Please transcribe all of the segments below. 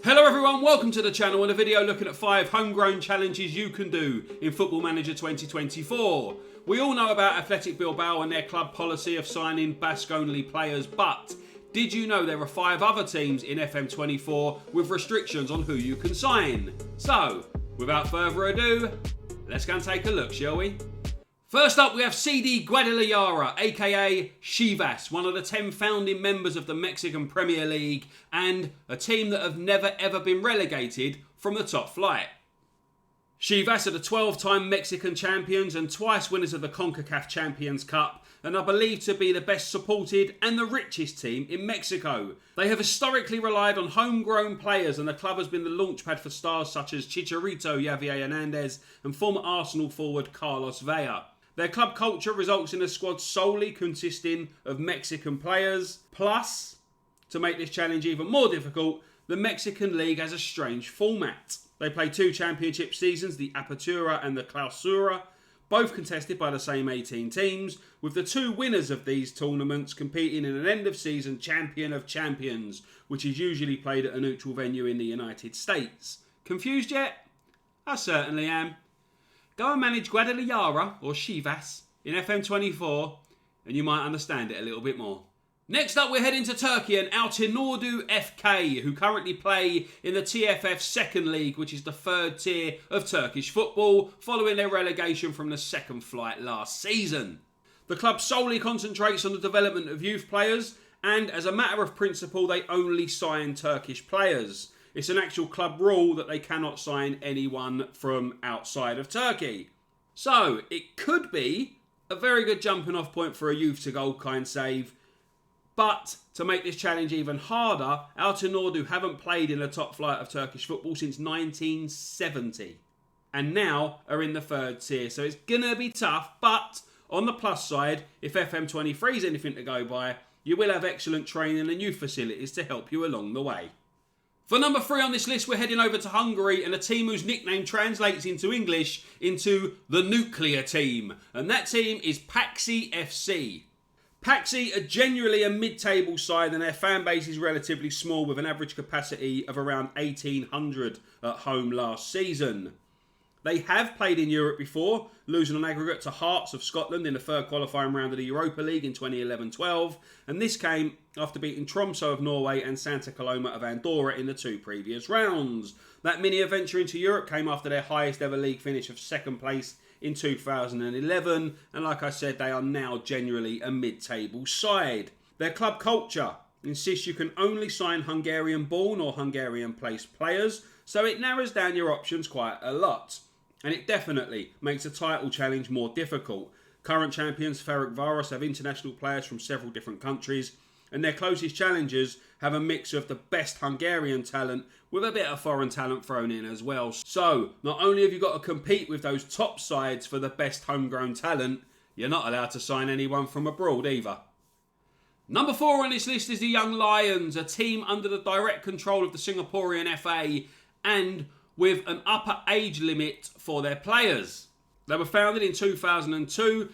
Hello everyone, welcome to the channel and a video looking at 5 homegrown challenges you can do in Football Manager 2024. We all know about Athletic Bilbao and their club policy of signing Basque-only players, but did you know there are 5 other teams in FM24 with restrictions on who you can sign? So, without further ado, let's go and take a look, shall we? First up, we have CD Guadalajara, aka Chivas, one of the 10 founding members of the Mexican Premier League and a team that have never ever been relegated from the top flight. Chivas are the 12-time Mexican champions and twice winners of the CONCACAF Champions Cup and are believed to be the best supported and the richest team in Mexico. They have historically relied on homegrown players and the club has been the launchpad for stars such as Chicharito, Javier Hernandez and former Arsenal forward Carlos Vela. Their club culture results in a squad solely consisting of Mexican players. Plus, to make this challenge even more difficult, the Mexican League has a strange format. They play 2 championship seasons, the Apertura and the Clausura, both contested by the same 18 teams, with the 2 winners of these tournaments competing in an end-of-season Champion of Champions, which is usually played at a neutral venue in the United States. Confused yet? I certainly am. Go and manage Guadalajara, or Chivas, in FM24, and you might understand it a little bit more. Next up, we're heading to Turkey and Altınordu FK, who currently play in the TFF Second League, which is the 3rd tier of Turkish football, following their relegation from the second flight last season. The club solely concentrates on the development of youth players, and as a matter of principle, they only sign Turkish players. It's an actual club rule that they cannot sign anyone from outside of Turkey. So, it could be a very good jumping off point for a youth to goal kind save. But, to make this challenge even harder, Altınordu haven't played in the top flight of Turkish football since 1970. And now are in the 3rd tier. So it's going to be tough, but on the plus side, if FM23 is anything to go by, you will have excellent training and youth facilities to help you along the way. For number 3 on this list, we're heading over to Hungary and a team whose nickname translates into English into the nuclear team. And that team is Paksi FC. Paksi are generally a mid-table side and their fan base is relatively small with an average capacity of around 1,800 at home last season. They have played in Europe before, losing on aggregate to Hearts of Scotland in the 3rd qualifying round of the Europa League in 2011-12, and this came after beating Tromsø of Norway and Santa Coloma of Andorra in the 2 previous rounds. That mini-adventure into Europe came after their highest ever league finish of 2nd place in 2011, and like I said, they are now generally a mid-table side. Their club culture insists you can only sign Hungarian-born or Hungarian-placed players, so it narrows down your options quite a lot. And it definitely makes a title challenge more difficult. Current champions Ferencváros have international players from several different countries, and their closest challengers have a mix of the best Hungarian talent with a bit of foreign talent thrown in as well. So, not only have you got to compete with those top sides for the best homegrown talent, you're not allowed to sign anyone from abroad either. Number 4 on this list is the Young Lions, a team under the direct control of the Singaporean FA and with an upper age limit for their players. They were founded in 2002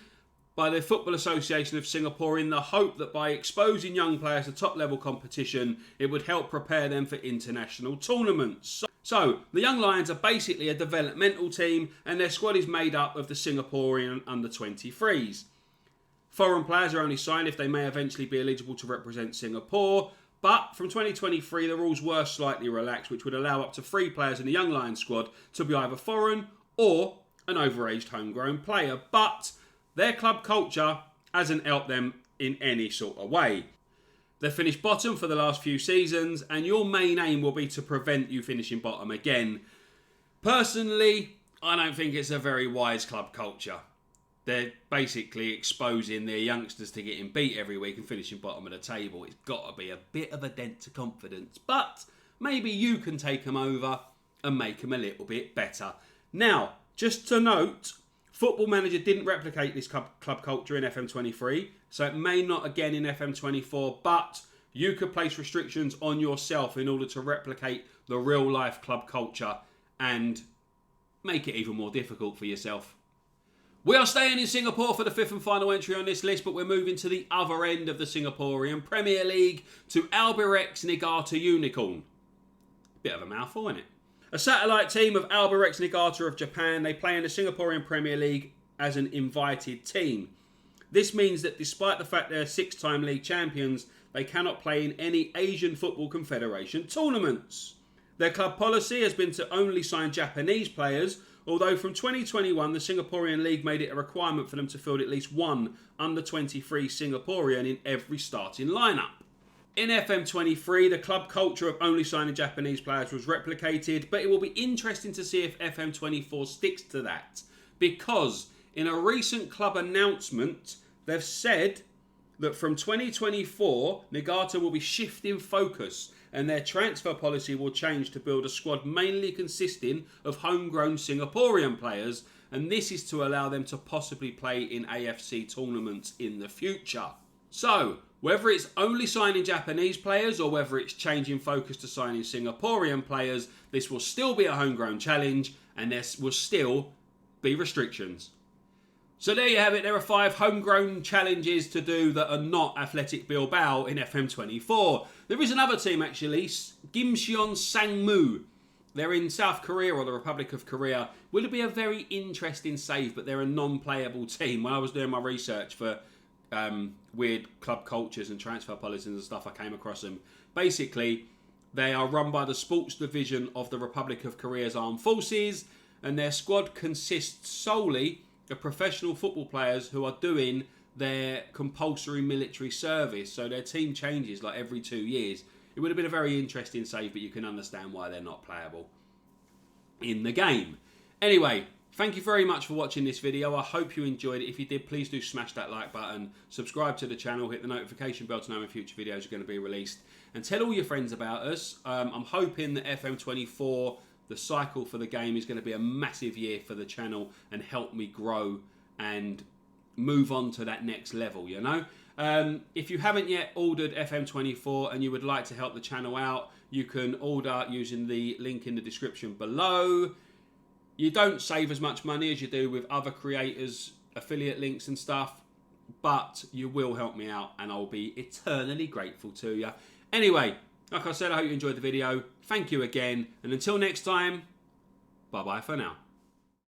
by the Football Association of Singapore in the hope that by exposing young players to top-level competition, it would help prepare them for international tournaments. So, the Young Lions are basically a developmental team and their squad is made up of the Singaporean under-23s. Foreign players are only signed if they may eventually be eligible to represent Singapore, but from 2023 the rules were slightly relaxed, which would allow up to 3 players in the Young Lions squad to be either foreign or an overaged homegrown player. But their club culture hasn't helped them in any sort of way. They've finished bottom for the last few seasons, and your main aim will be to prevent you finishing bottom again. Personally, I don't think it's a very wise club culture. They're basically exposing their youngsters to getting beat every week and finishing bottom of the table. It's got to be a bit of a dent to confidence. But maybe you can take them over and make them a little bit better. Now, just to note, Football Manager didn't replicate this club culture in FM23, so it may not again in FM24, but you could place restrictions on yourself in order to replicate the real-life club culture and make it even more difficult for yourself. We are staying in Singapore for the 5th and final entry on this list, but we're moving to the other end of the Singaporean Premier League to Albirex Niigata Unicorn. Bit of a mouthful, isn't it? A satellite team of Albirex Niigata of Japan, they play in the Singaporean Premier League as an invited team. This means that despite the fact they're 6-time league champions, they cannot play in any Asian Football Confederation tournaments. Their club policy has been to only sign Japanese players, although from 2021 the Singaporean League made it a requirement for them to field at least one under-23 Singaporean in every starting lineup. In FM23, the club culture of only signing Japanese players was replicated, but it will be interesting to see if FM24 sticks to that, because in a recent club announcement, they've said that from 2024, Niigata will be shifting focus and their transfer policy will change to build a squad mainly consisting of homegrown Singaporean players, and this is to allow them to possibly play in AFC tournaments in the future. So, whether it's only signing Japanese players or whether it's changing focus to signing Singaporean players, this will still be a homegrown challenge and there will still be restrictions. So there you have it. There are 5 homegrown challenges to do that are not Athletic Bilbao in FM24. There is another team actually, Gimcheon Sangmu. They're in South Korea or the Republic of Korea. Will it be a very interesting save, but they're a non-playable team. When I was doing my research for weird club cultures and transfer policies and stuff, I came across them. Basically, they are run by the sports division of the Republic of Korea's armed forces, and their squad consists solely of professional football players who are doing their compulsory military service. So their team changes like every 2 years. It would have been a very interesting save, but you can understand why they're not playable in the game. Anyway, thank you very much for watching this video. I hope you enjoyed it. If you did, please do smash that like button, subscribe to the channel, hit the notification bell to know when future videos are going to be released, and tell all your friends about us. I'm hoping that FM24, the cycle for the game, is going to be a massive year for the channel and help me grow and move on to that next level, you know. If you haven't yet ordered FM24 and you would like to help the channel out, you can order using the link in the description below. You don't save as much money as you do with other creators' affiliate links and stuff, but you will help me out and I'll be eternally grateful to you. Anyway, like I said, I hope you enjoyed the video. Thank you again, and until next time, bye-bye for now.